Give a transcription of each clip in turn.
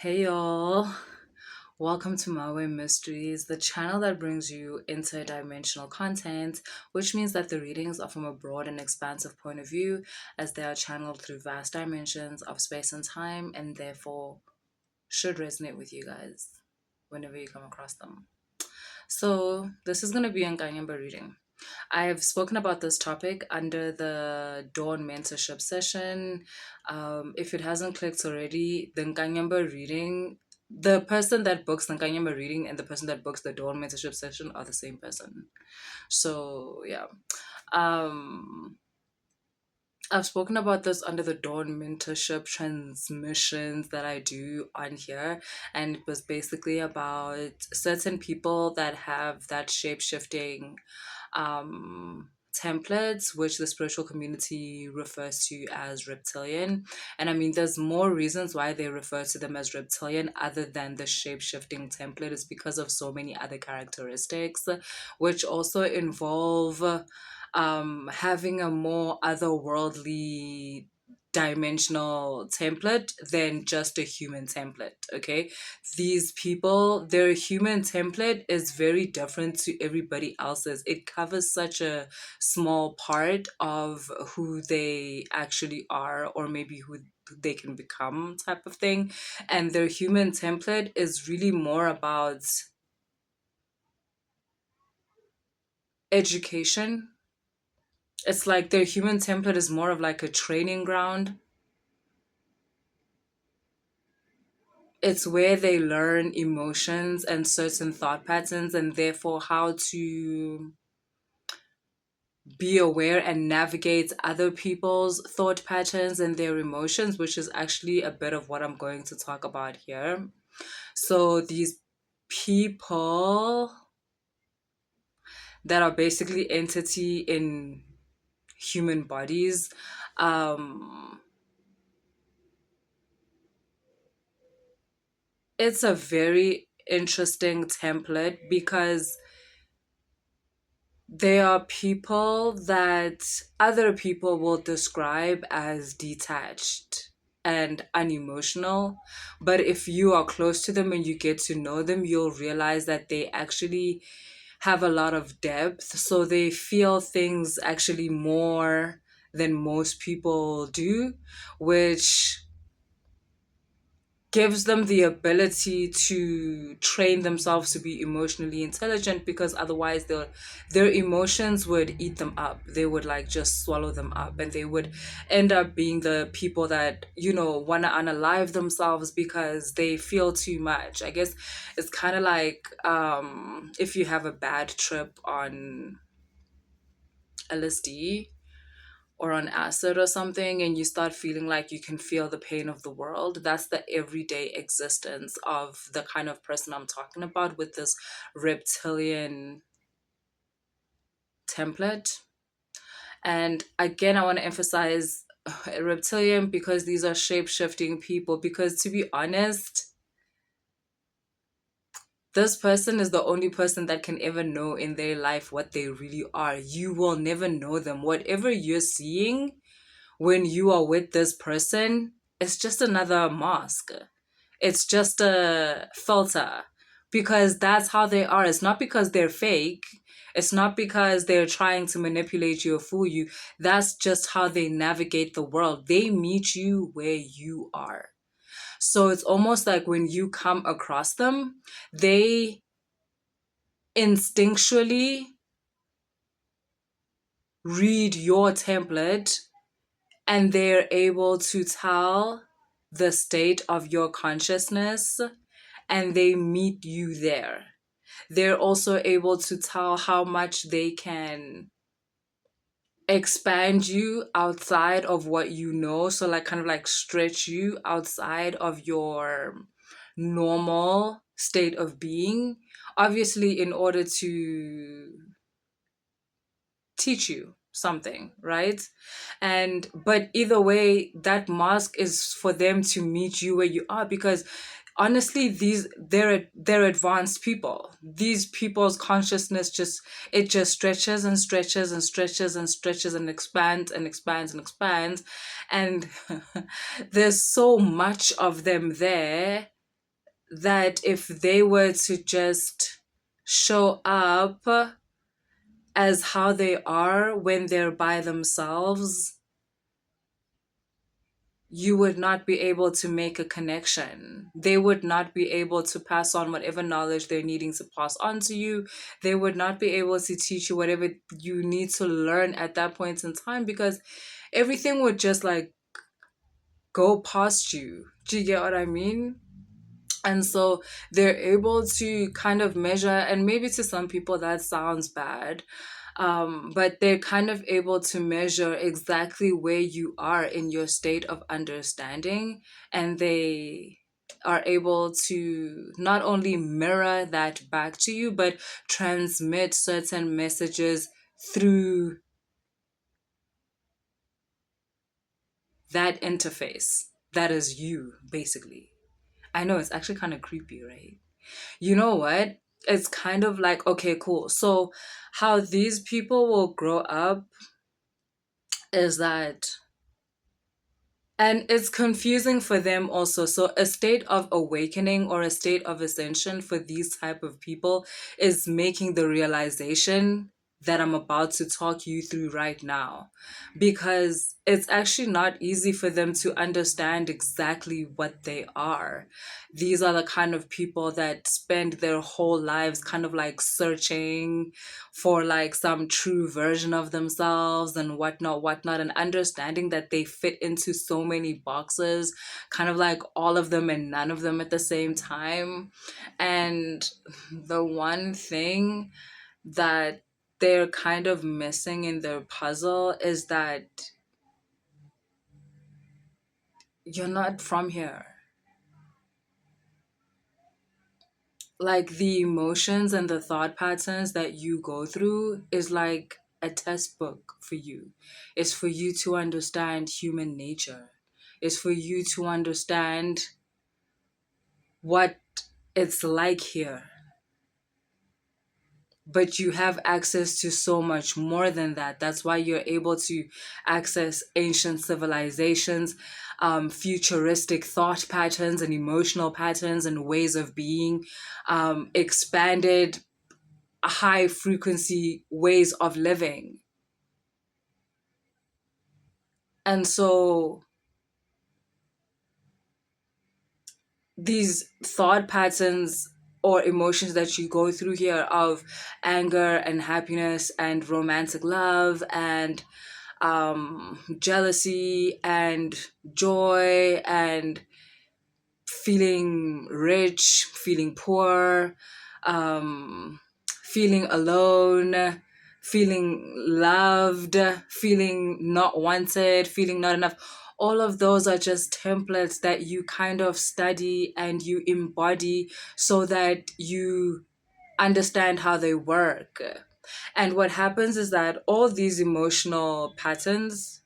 Hey y'all, welcome to My Way Mysteries, the channel that brings you interdimensional content, which means that the readings are from a broad and expansive point of view as they are channeled through vast dimensions of space and time and therefore should resonate with you guys whenever you come across them. So, this is going to be an iNKANYAMBA reading. I've spoken about this topic under the Dawn Mentorship Session. If it hasn't clicked already, the iNKANYAMBA reading, the person that books the iNKANYAMBA reading and the person that books the Dawn Mentorship Session are the same person. So, yeah. Um, I've spoken about this under the Dawn Mentorship transmissions that I do on here, and it was basically about certain people that have that shape shifting templates, which the spiritual community refers to as reptilian. And I mean, there's more reasons why they refer to them as reptilian other than the shape shifting template, is because of so many other characteristics, which also involve having a more otherworldly dimensional template than just a human template. Okay, these people, their human template is very different to everybody else's. It covers such a small part of who they actually are, or maybe who they can become, type of thing. And their human template is really more about education. It's like their human template is more of like a training ground. It's where they learn emotions and certain thought patterns, and therefore how to be aware and navigate other people's thought patterns and their emotions, which is actually a bit of what I'm going to talk about here. So, these people that are basically entity in human bodies, um, it's a very interesting template because they are people that other people will describe as detached and unemotional. But if you are close to them and you get to know them, you'll realize that they actually have a lot of depth. So they feel things actually more than most people do, which gives them the ability to train themselves to be emotionally intelligent, because otherwise their emotions would eat them up. They would like just swallow them up, and they would end up being the people that want to unalive themselves because they feel too much. I guess it's kind of like if you have a bad trip on LSD or on acid or something, and you start feeling like you can feel the pain of the world. That's the everyday existence of the kind of person I'm talking about with this reptilian template. And again, I want to emphasize reptilian because these are shape-shifting people, because to be honest, this person is the only person that can ever know in their life what they really are. You will never know them. Whatever you're seeing when you are with this person, it's just another mask. It's just a filter, because that's how they are. It's not because they're fake. It's not because they're trying to manipulate you or fool you. That's just how they navigate the world. They meet you where you are. So it's almost like when you come across them, they instinctually read your template, and they're able to tell the state of your consciousness, and they meet you there. They're also able to tell how much they can expand you outside of what you know. So, like, kind of like stretch you outside of your normal state of being, obviously, in order to teach you something, right? And but either way, that mask is for them to meet you where you are, because honestly, they're advanced people. These people's consciousness just stretches and stretches and stretches and stretches and expands and expands and expands, and there's so much of them there that if they were to just show up as how they are when they're by themselves, you would not be able to make a connection. They would not be able to pass on whatever knowledge they're needing to pass on to you. They would not be able to teach you whatever you need to learn at that point in time, because everything would just like go past you. Do you get what I mean? And so they're able to kind of measure, and maybe to some people that sounds bad, but they're kind of able to measure exactly where you are in your state of understanding, and they are able to not only mirror that back to you, but transmit certain messages through that interface that is you, basically. I know it's actually kind of creepy, right? You know what? It's kind of like, okay, cool. So, how these people will grow up is that, and it's confusing for them also. So, a state of awakening or a state of ascension for these type of people is making the realization that I'm about to talk you through right now, because it's actually not easy for them to understand exactly what they are. These are the kind of people that spend their whole lives kind of like searching for like some true version of themselves and whatnot, and understanding that they fit into so many boxes, kind of like all of them and none of them at the same time. And the one thing that they're kind of missing in their puzzle is that you're not from here. Like the emotions and the thought patterns that you go through is like a test book for you. It's for you to understand human nature. It's for you to understand what it's like here. But you have access to so much more than that. That's why you're able to access ancient civilizations, futuristic thought patterns and emotional patterns and ways of being, expanded high frequency ways of living. And so these thought patterns or emotions that you go through here of anger and happiness and romantic love and jealousy and joy and feeling rich, feeling poor, feeling alone, feeling loved, feeling not wanted, feeling not enough. All of those are just templates that you kind of study and you embody so that you understand how they work. And what happens is that all these emotional patterns,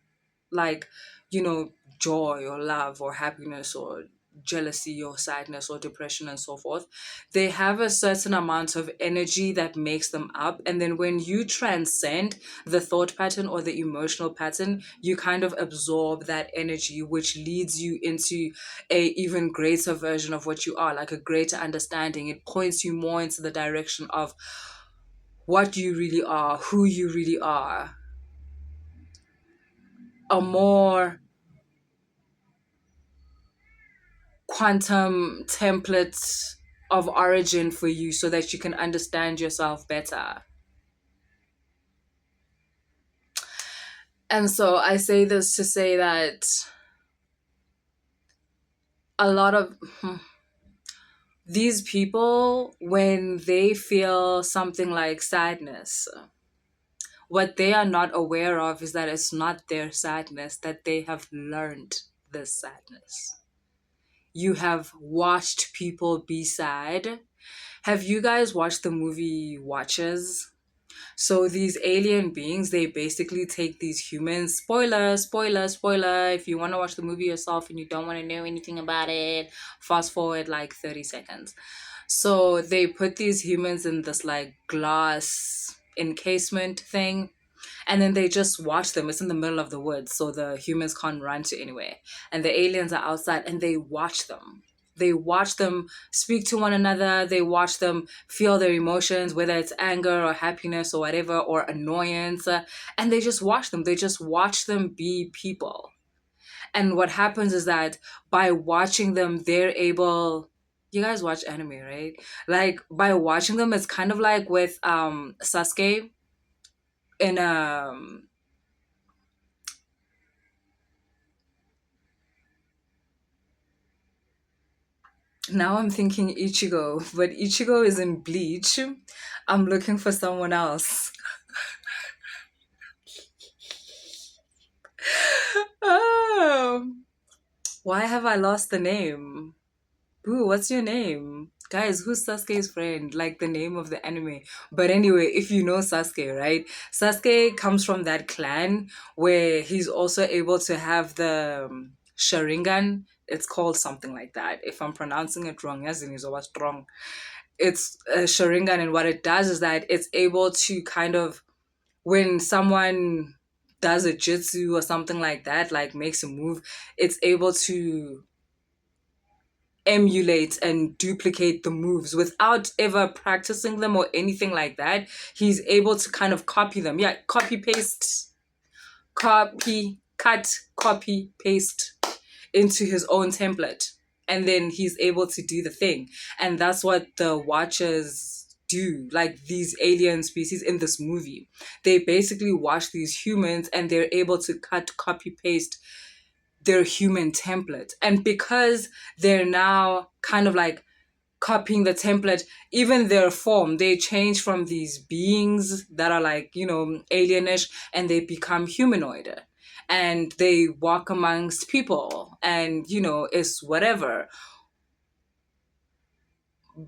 like, you know, joy or love or happiness or jealousy or sadness or depression and so forth, they have a certain amount of energy that makes them up. And then when you transcend the thought pattern or the emotional pattern, you kind of absorb that energy, which leads you into a even greater version of what you are, like a greater understanding. It points you more into the direction of what you really are, who you really are, a more quantum template of origin for you so that you can understand yourself better. And so I say this to say that a lot of these people, when they feel something like sadness, what they are not aware of is that it's not their sadness, that they have learned this sadness. You have watched people be sad. Have you guys watched the movie Watches? So these alien beings, they basically take these humans. Spoiler, spoiler, spoiler. If you want to watch the movie yourself and you don't want to know anything about it, fast forward like 30 seconds. So they put these humans in this like glass encasement thing, and then they just watch them. It's in the middle of the woods, so the humans can't run to anywhere. And the aliens are outside and they watch them. They watch them speak to one another. They watch them feel their emotions, whether it's anger or happiness or whatever, or annoyance. And they just watch them. They just watch them be people. And what happens is that by watching them, they're able. You guys watch anime, right? Like by watching them, it's kind of like with Sasuke in now I'm thinking Ichigo, but Ichigo is in Bleach. I'm looking for someone else. Oh, why have I lost the name? Boo, what's your name? Guys, who's Sasuke's friend? Like the name of the anime. But anyway, if you know Sasuke, right? Sasuke comes from that clan where he's also able to have the Sharingan. It's called something like that. If I'm pronouncing it wrong, yes, it is always wrong. It's a Sharingan, and what it does is that it's able to kind of, when someone does a jutsu or something like that, like makes a move, it's able to emulate and duplicate the moves without ever practicing them or anything like that. He's able to kind of copy them. Yeah, copy, paste, copy, cut, copy, paste into his own template. And then he's able to do the thing. And that's what the Watchers do, like these alien species in this movie. They basically watch these humans and they're able to cut, copy, paste their human template. And because they're now kind of like copying the template, even their form, they change from these beings that are like, alienish, and they become humanoid. And they walk amongst people and, it's whatever,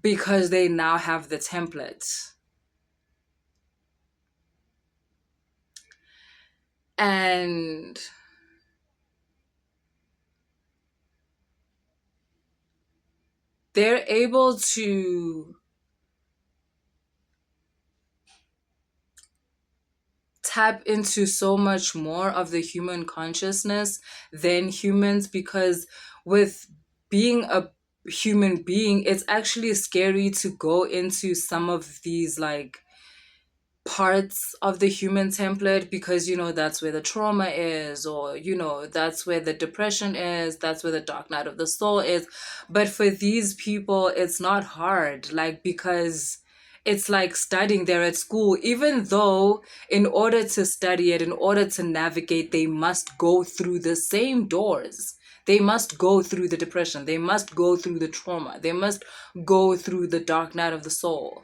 because they now have the template. And they're able to tap into so much more of the human consciousness than humans, because with being a human being, it's actually scary to go into some of these like parts of the human template, because that's where the trauma is, or that's where the depression is, that's where the dark night of the soul is. But for these people it's not hard, like, because it's like studying. They're at school, even though in order to study it, in order to navigate, they must go through the same doors. They must go through the depression, they must go through the trauma, they must go through the dark night of the soul.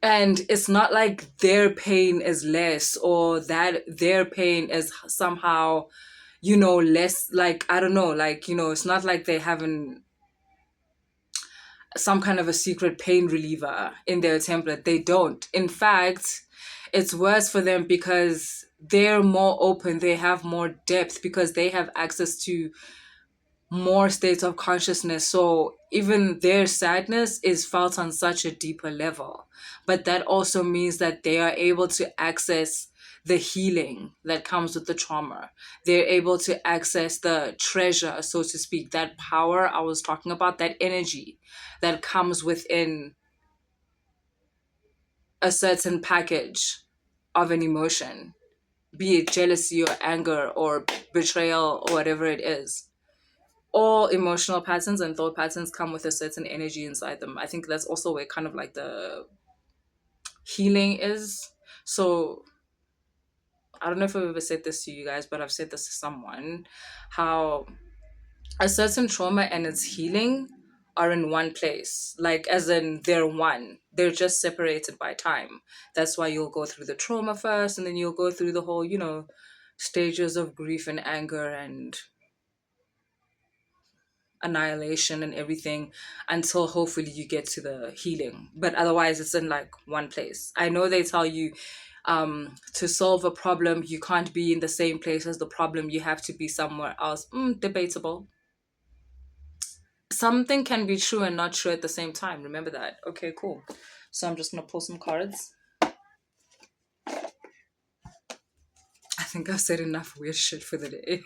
And it's not like their pain is less, or that their pain is somehow, less, like, I don't know, like, it's not like they haven't some kind of a secret pain reliever in their template. They don't. In fact, it's worse for them because they're more open, they have more depth, because they have access to more states of consciousness. So even their sadness is felt on such a deeper level. But that also means that they are able to access the healing that comes with the trauma. They're able to access the treasure, so to speak, that power I was talking about, that energy that comes within a certain package of an emotion, be it jealousy or anger or betrayal or whatever it is. All emotional patterns and thought patterns come with a certain energy inside them. I think that's also where kind of like the healing is. So I don't know if I've ever said this to you guys, but I've said this to someone, how a certain trauma and its healing are in one place. Like, as in, they're one. They're just separated by time. That's why you'll go through the trauma first, and then you'll go through the whole, stages of grief and anger and annihilation and everything, until hopefully you get to the healing. But otherwise it's in like one place. I know they tell you to solve a problem you can't be in the same place as the problem, you have to be somewhere else. Debatable. Something can be true and not true at the same time, remember that. Okay, cool. So I'm just gonna pull some cards. I think I've said enough weird shit for the day.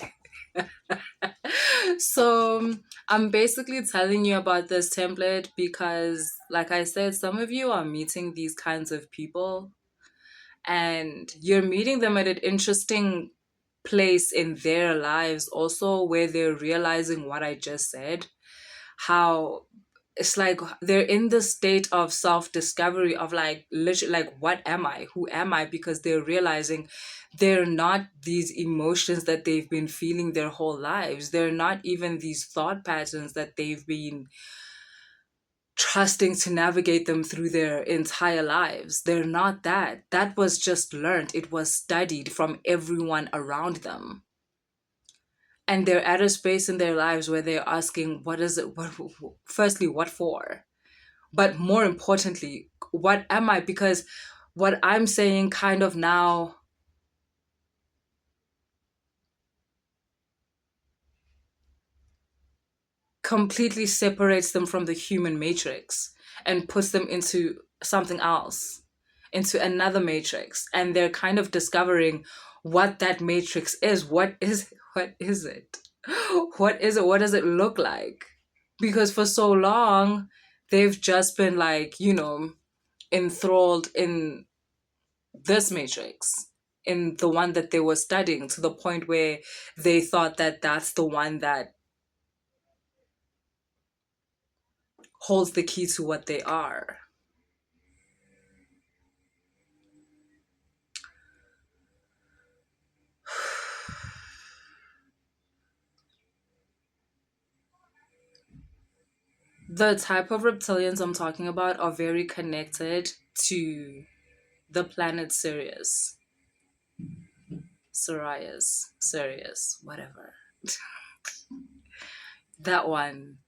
So I'm basically telling you about this template because, like I said, some of you are meeting these kinds of people and you're meeting them at an interesting place in their lives, also, where they're realizing what I just said. How it's like they're in the state of self-discovery of like literally like, what am I, who am I, because they're realizing they're not these emotions that they've been feeling their whole lives. They're not even these thought patterns that they've been trusting to navigate them through their entire lives. They're not that. That was just learned, it was studied from everyone around them. And they're at a space in their lives where they're asking, what is it, what, firstly, what for? But more importantly, what am I? Because what I'm saying kind of now completely separates them from the human matrix and puts them into something else, into another matrix. And they're kind of discovering what that matrix is. What is it? What is it? What does it look like? Because for so long, they've just been like, enthralled in this matrix, in the one that they were studying, to the point where they thought that that's the one that holds the key to what they are. The type of reptilians I'm talking about are very connected to the planet Sirius. Sirius, whatever. That one.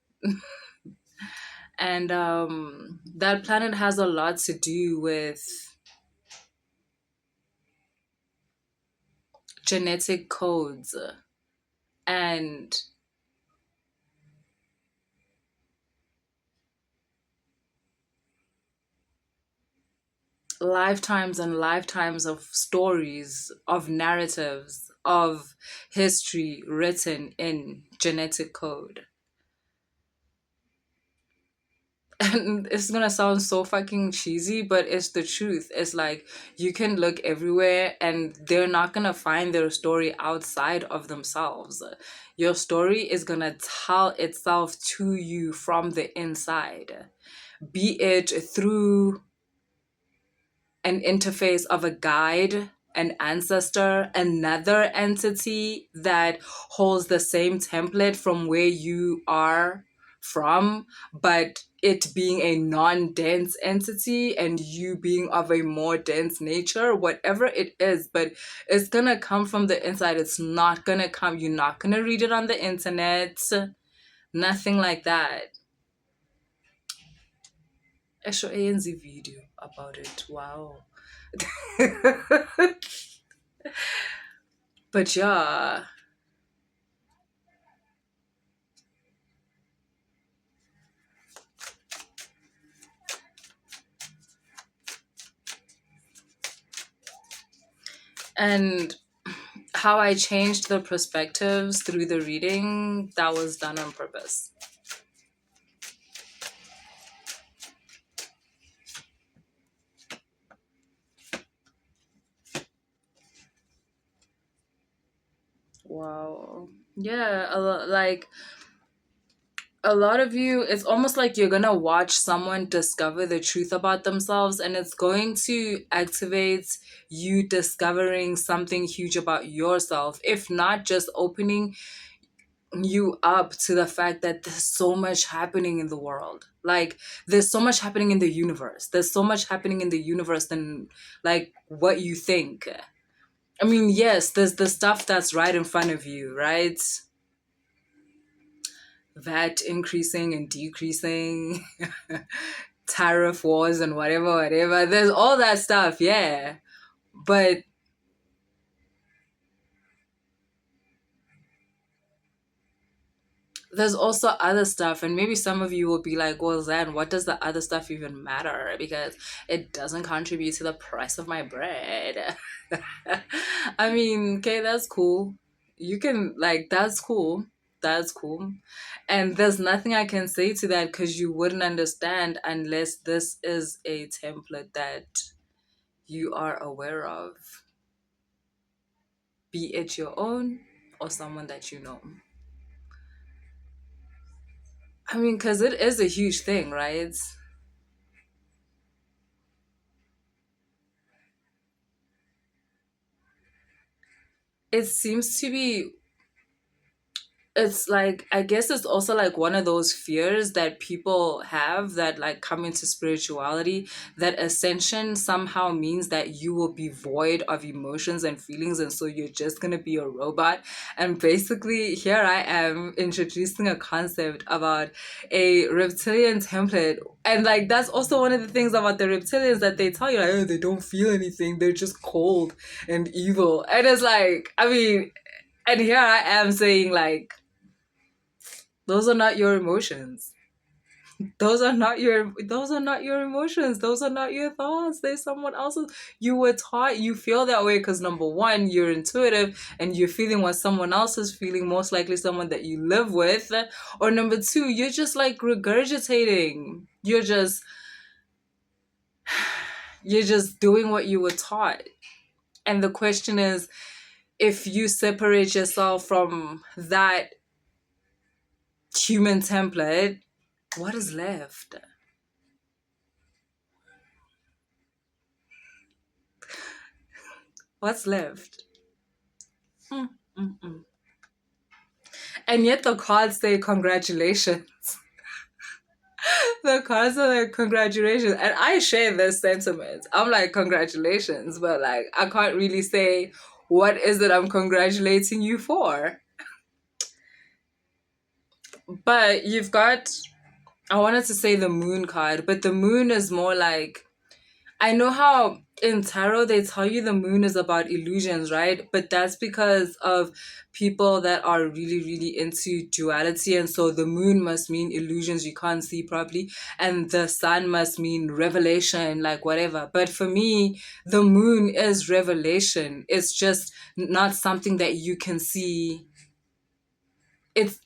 And that planet has a lot to do with genetic codes and lifetimes and lifetimes of stories, of narratives, of history written in genetic code. And it's gonna sound so fucking cheesy, but it's the truth. It's like you can look everywhere and they're not gonna find their story outside of themselves. Your story is gonna tell itself to you from the inside, be it through an interface of a guide, an ancestor, another entity that holds the same template from where you are from, but it being a non-dense entity and you being of a more dense nature, whatever it is, but it's gonna come from the inside. It's not gonna come, you're not gonna read it on the internet, nothing like that. I show ANZ video about it. Wow. But yeah, and how I changed the perspectives through the reading, that was done on purpose. Wow. Yeah, like a lot of you, it's almost like you're gonna watch someone discover the truth about themselves, and it's going to activate you discovering something huge about yourself, if not just opening you up to the fact that there's so much happening in the world. Like, there's so much happening in the universe. There's so much happening in the universe than like what you think. I mean, yes, there's the stuff that's right in front of you, right? VAT increasing and decreasing, tariff wars and whatever. There's all that stuff, yeah. But there's also other stuff, and maybe some of you will be like, well, Zan, what does the other stuff even matter? Because it doesn't contribute to the price of my bread. I mean, okay, that's cool. You can, like, that's cool. That's cool. And there's nothing I can say to that because you wouldn't understand unless this is a template that you are aware of, be it your own or someone that you know. I mean, because it is a huge thing, right? It seems to be, it's like, I guess it's also like one of those fears that people have that like come into spirituality, that ascension somehow means that you will be void of emotions and feelings, and so you're just going to be a robot. And basically here I am introducing a concept about a reptilian template, and like that's also one of the things about the reptilians that they tell you, like, oh, they don't feel anything, they're just cold and evil. And it's like, I mean, and here I am saying like, those are not your emotions. Those are not your emotions. Those are not your thoughts. They're someone else's. You were taught you feel that way because number one, you're intuitive and you're feeling what someone else is feeling, most likely someone that you live with. Or number two, you're just like regurgitating. You're just doing what you were taught. And the question is, if you separate yourself from that human template, what is left? What's left? Mm, mm, mm. And yet the cards say congratulations. The cards are like congratulations. And I share this sentiment. I'm like, congratulations, but like I can't really say what is it I'm congratulating you for. But you've got, I wanted to say the moon card, but the moon is more like, I know how in tarot they tell you the moon is about illusions, right? But that's because of people that are really, really into duality. And so the moon must mean illusions you can't see properly, and the sun must mean revelation, like whatever. But for me, the moon is revelation. It's just not something that you can see. It's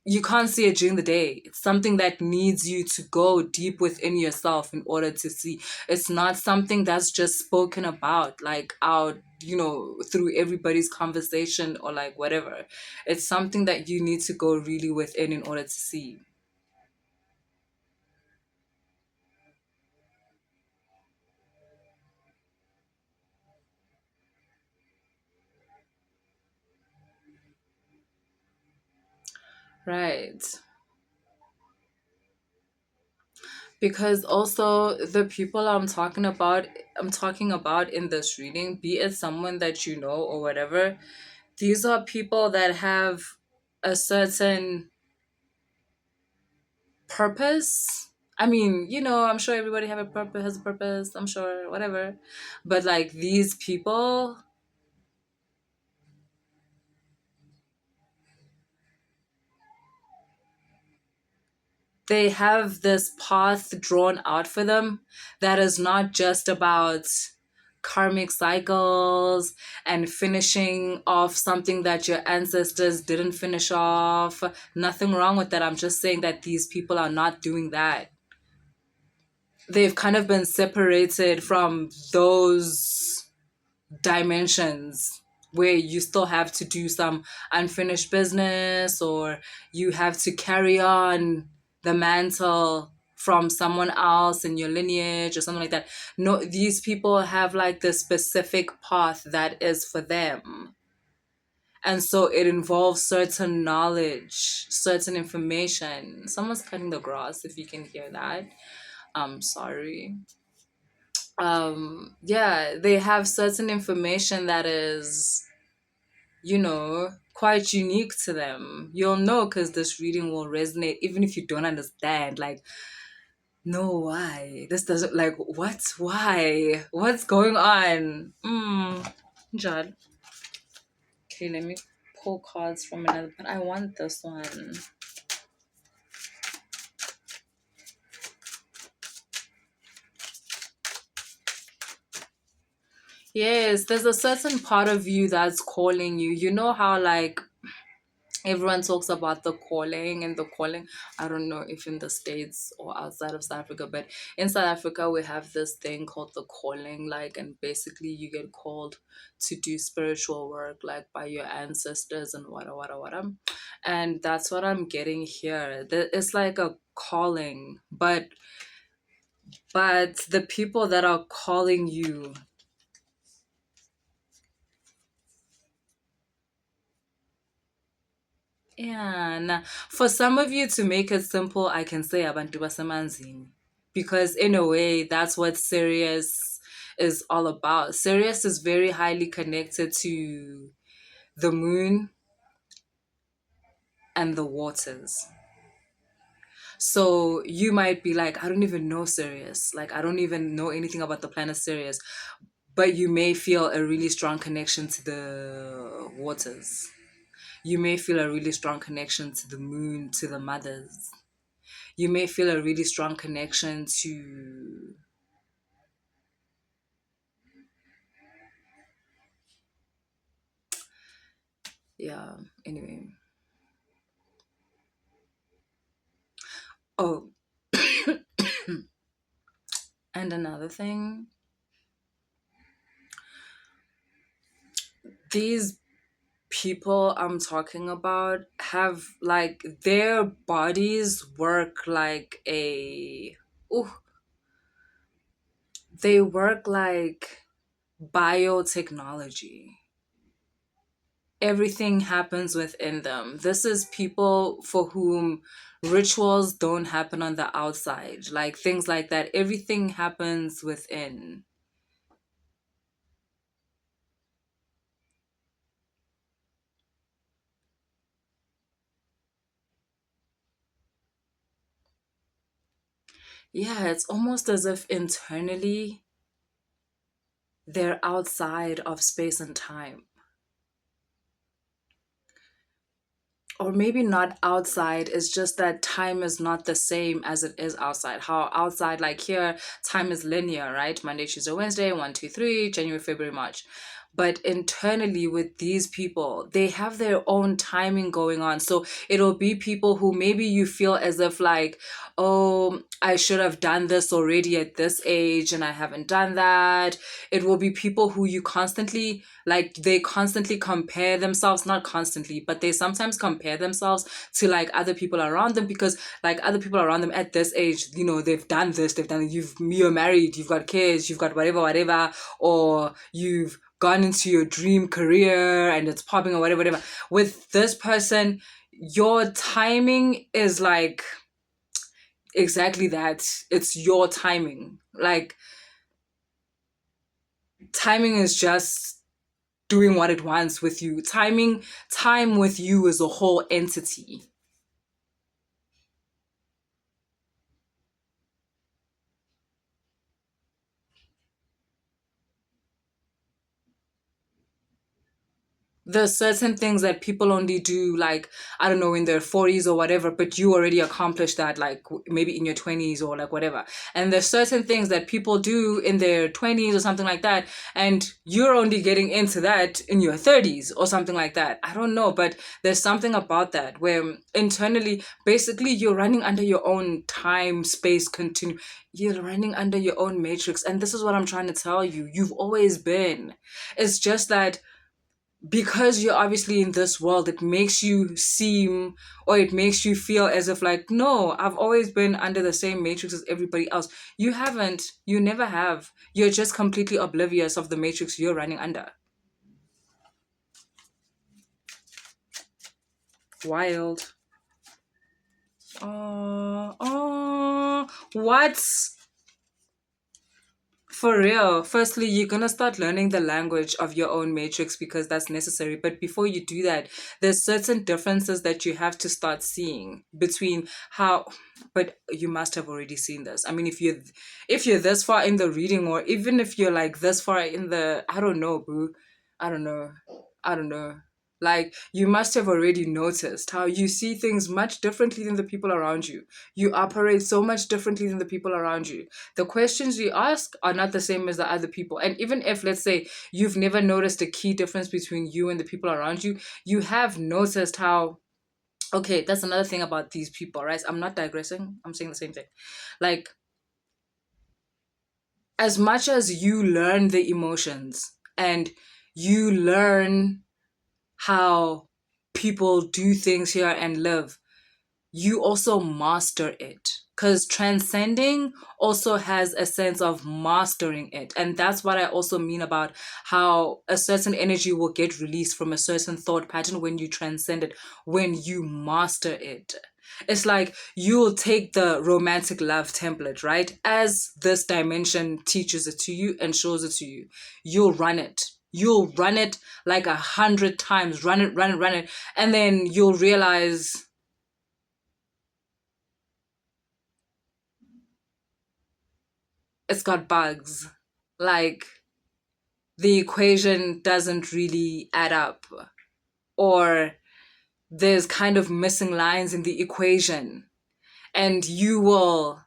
you can't see it during the day. It's something that needs you to go deep within yourself in order to see. It's not something that's just spoken about, like out, through everybody's conversation or like whatever. It's something that you need to go really within in order to see. Right. Because also the people I'm talking about in this reading, be it someone that you know or whatever, these are people that have a certain purpose. I mean, I'm sure everybody have a purpose, has a purpose, I'm sure, whatever. But like these people, they have this path drawn out for them that is not just about karmic cycles and finishing off something that your ancestors didn't finish off. Nothing wrong with that. I'm just saying that these people are not doing that. They've kind of been separated from those dimensions where you still have to do some unfinished business, or you have to carry on the mantle from someone else in your lineage or something like that. No, these people have like the specific path that is for them. And so it involves certain knowledge, certain information. Someone's cutting the grass, if you can hear that. I'm sorry. Yeah, they have certain information that is, quite unique to them. You'll know because this reading will resonate even if you don't understand, like, no, why this doesn't, like, what's going on. Jad. Okay, let me pull cards from another, but I want this one. Yes, there's a certain part of you that's calling you. You know how, like, Everyone talks about the calling and the calling. I don't know if in the States or outside of South Africa, but in South Africa we have this thing called the calling, like, and basically you get called to do spiritual work, like by your ancestors and wada. And that's what I'm getting here. It's like a calling, but the people that are calling you, yeah, nah. For some of you, to make it simple, I can say abantu basemanzini, because in a way that's what Sirius is all about. Sirius is very highly connected to the moon and the waters. So you might be like, I don't even know Sirius. Like, I don't even know anything about the planet Sirius, but you may feel a really strong connection to the waters. You may feel a really strong connection to the moon, to the mothers. You may feel a really strong connection to, yeah, anyway. Oh, and another thing, these people I'm talking about have, like, their bodies work like a, ooh, they work like biotechnology. Everything happens within them. This is people for whom rituals don't happen on the outside, like things like that. Everything happens within. Yeah, it's almost as if internally they're outside of space and time. Or maybe not outside, it's just that time is not the same as it is outside. How outside, like here, time is linear, right? Monday, Tuesday, Wednesday, one, two, three, January, February, March. But internally with these people, they have their own timing going on. So it'll be people who maybe you feel as if like, oh, I should have done this already at this age and I haven't done that. It will be people who you constantly, like, they constantly compare themselves, not constantly, but they sometimes compare themselves to like other people around them, because like other people around them at this age, you know, they've done this, they've done, you're married, you've got kids, you've got whatever, or you've gone into your dream career and it's popping, or whatever. With this person, your timing is like exactly that. It's your timing. Like, timing is just doing what it wants with you. Time with you is a whole entity. There's certain things that people only do, like, I don't know, in their 40s or whatever, but you already accomplished that, like, maybe in your 20s or like whatever. And there's certain things that people do in their 20s or something like that, and you're only getting into that in your 30s or something like that. I don't know, but there's something about that where internally, basically, you're running under your own time space continuum. You're running under your own matrix. And this is what I'm trying to tell you. You've always been. It's just that because you're obviously in this world, it makes you seem, or it makes you feel as if like, no, I've always been under the same matrix as everybody else. You haven't. You never have. You're just completely oblivious of the matrix you're running under. Wild. What? For real. Firstly, you're going to start learning the language of your own matrix because that's necessary. But before you do that, there's certain differences that you have to start seeing between how, but you must have already seen this. I mean, if you're this far in the reading, or even if you're like this far in the, I don't know, boo. I don't know. I don't know. Like, you must have already noticed how you see things much differently than the people around you. You operate so much differently than the people around you. The questions you ask are not the same as the other people. And even if, let's say, you've never noticed a key difference between you and the people around you, you have noticed how Okay, that's another thing about these people, right? I'm not digressing. I'm saying the same thing. Like, as much as you learn the emotions and you learn how people do things here and live, you also master it. Because transcending also has a sense of mastering it. And that's what I also mean about how a certain energy will get released from a certain thought pattern when you transcend it, when you master it. It's like you'll take the romantic love template, right? As this dimension teaches it to you and shows it to you, you'll run it. You'll run it like 100 times, run it, run it, run it. And then you'll realize it's got bugs. Like the equation doesn't really add up, or there's kind of missing lines in the equation. And you'll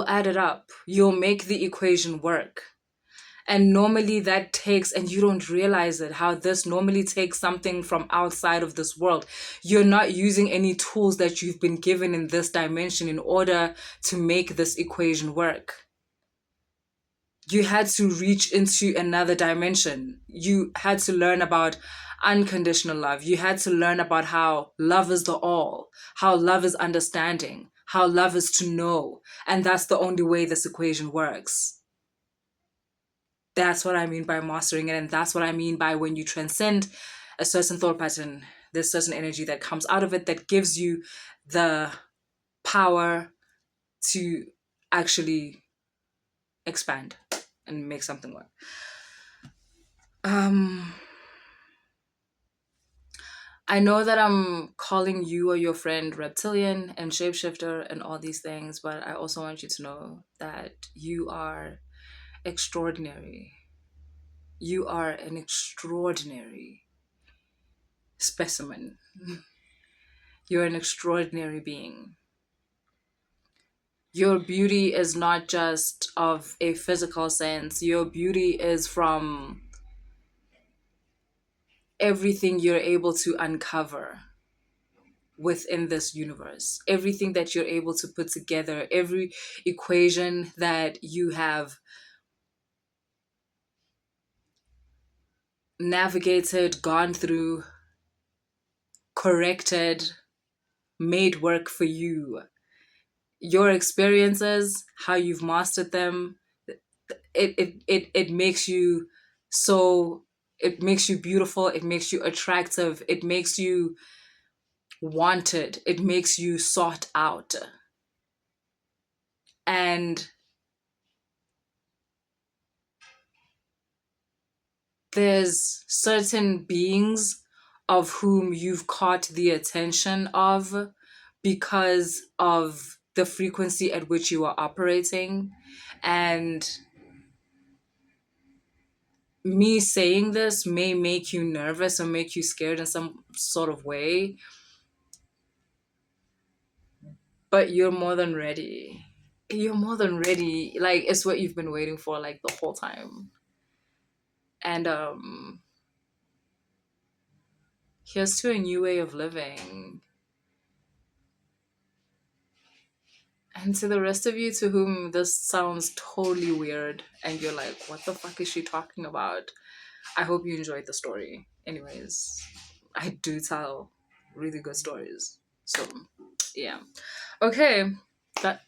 add it up. You'll make the equation work. And normally that takes, and you don't realize it, how this normally takes something from outside of this world. You're not using any tools that you've been given in this dimension in order to make this equation work. You had to reach into another dimension. You had to learn about unconditional love. You had to learn about how love is the all, how love is understanding, how love is to know. And that's the only way this equation works. That's what I mean by mastering it. And that's what I mean by when you transcend a certain thought pattern, there's certain energy that comes out of it that gives you the power to actually expand and make something work. Um, I know that I'm calling you or your friend reptilian and shapeshifter and all these things, but I also want you to know that you are extraordinary. You are an extraordinary specimen. You're an extraordinary being. Your beauty is not just of a physical sense, your beauty is from everything you're able to uncover within this universe, everything that you're able to put together, every equation that you have navigated, gone through, corrected, made work for you. Your experiences, how you've mastered them, it makes you so, it makes you beautiful, it makes you attractive, it makes you wanted, it makes you sought out. And there's certain beings of whom you've caught the attention of because of the frequency at which you are operating. And me saying this may make you nervous or make you scared in some sort of way, but you're more than ready. You're more than ready. Like, it's what you've been waiting for, like, the whole time. And here's to a new way of living. And to the rest of you to whom this sounds totally weird and you're like, what the fuck is she talking about? I hope you enjoyed the story. Anyways, I do tell really good stories. So, yeah. Okay. That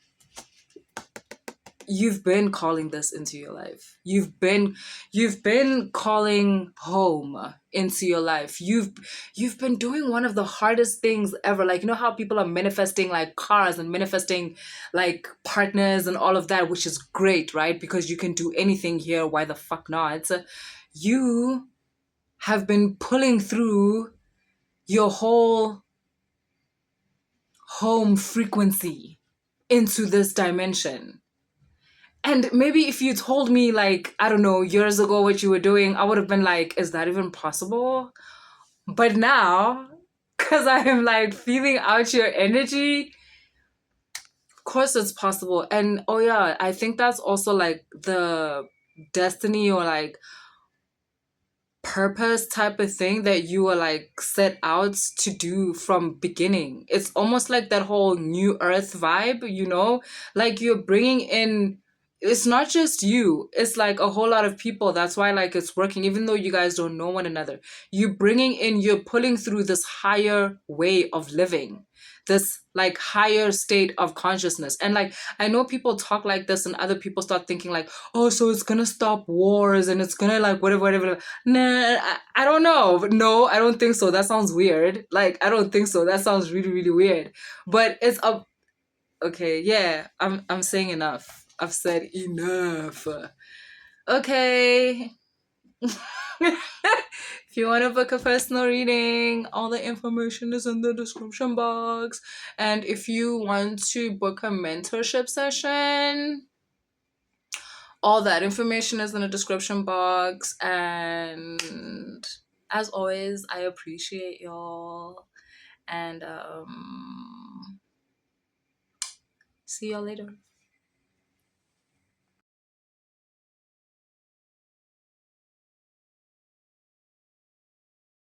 you've been calling this into your life. You've been calling home into your life. You've been doing one of the hardest things ever. Like, you know how people are manifesting like cars and manifesting like partners and all of that, which is great, right? Because you can do anything here. Why the fuck not? You have been pulling through your whole home frequency into this dimension. And maybe if you told me, like, I don't know, years ago what you were doing, I would have been like, is that even possible? But now, because I am like feeling out your energy, of course it's possible. And oh, yeah, I think that's also like the destiny or like purpose type of thing that you are like set out to do from beginning. It's almost like that whole new earth vibe, like you're bringing in, it's not just you, it's like a whole lot of people. That's why like it's working even though you guys don't know one another. You're pulling through this higher way of living, this like higher state of consciousness. And like I know people talk like this and other people start thinking like, oh, so it's gonna stop wars and it's gonna like whatever, whatever. Nah, I don't know. No, I don't think so. That sounds weird. Like, I don't think so. That sounds really, really weird. But it's up. Okay, yeah, I'm saying enough. I've said enough. Okay. If you want to book a personal reading, all the information is in the description box. And if you want to book a mentorship session, all that information is in the description box. And as always, I appreciate y'all. And see y'all later.